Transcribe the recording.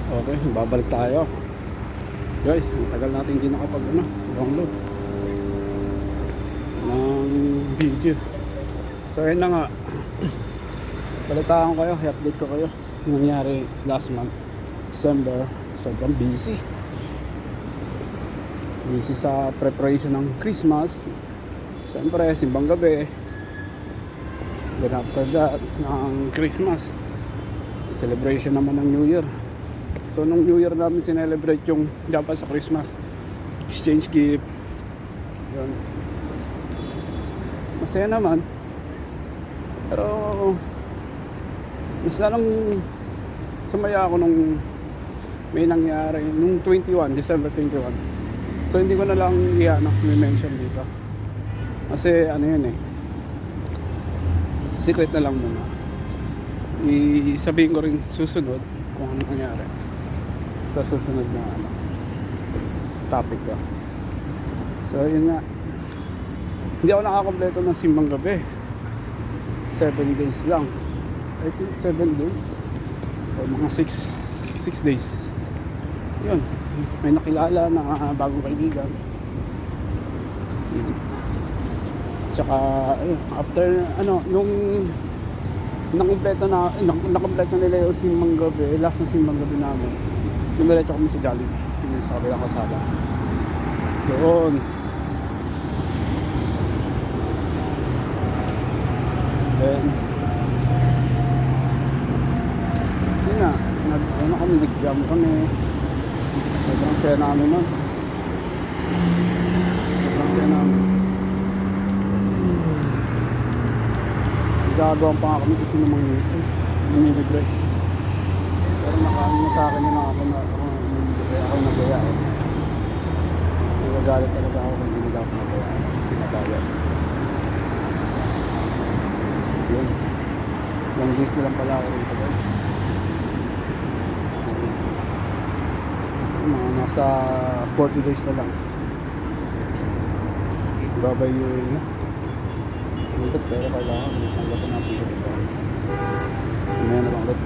Okay, babalik tayo. Guys, tagal natin hindi nakapag download ng video. So ayun na nga. Balitaan ko kayo, i-update ko kayo yung nangyari last month, December. Sobrang busy sa preparation ng Christmas. Siyempre, simbang gabi. Then after that, ng Christmas, celebration naman ng New Year. So nung New Year namin sinelebrate yung Japan sa Christmas, exchange gift yun, masaya naman. Pero mas lang sumaya ako nung may nangyari nung 21, December 21. So hindi ko na lang may mention dito kasi yun secret na lang muna. Sabihin ko rin susunod kung ano nangyari sa susunod na topic ko. So yun nga, hindi ako nakakompleto ng simbang gabi. 7 days lang, I think 7 days o mga 6 days. Yun, may nakilala na bagong kaibigan. Tsaka ayun, after nung nakompleto nila yung simbang gabi, last na simbang gabi namin, dumiretso kami sa Jollibee, yung sa kabilang kalsada. Doon then yun na, nag-jam kami. Sobrang saya namin nun. Gagawa pa nga kami kasi namang nilibre. Pero nakaano sa akin yun ako na ako nagaya eh. Nagagalit talaga ako kung hindi ako pinabayad. Yun. Long days na lang pala ako rito guys. Mga nasa 40 days na lang. Babay UAE na. Pero kailangan tanggapin natin ito. May na lang ulit.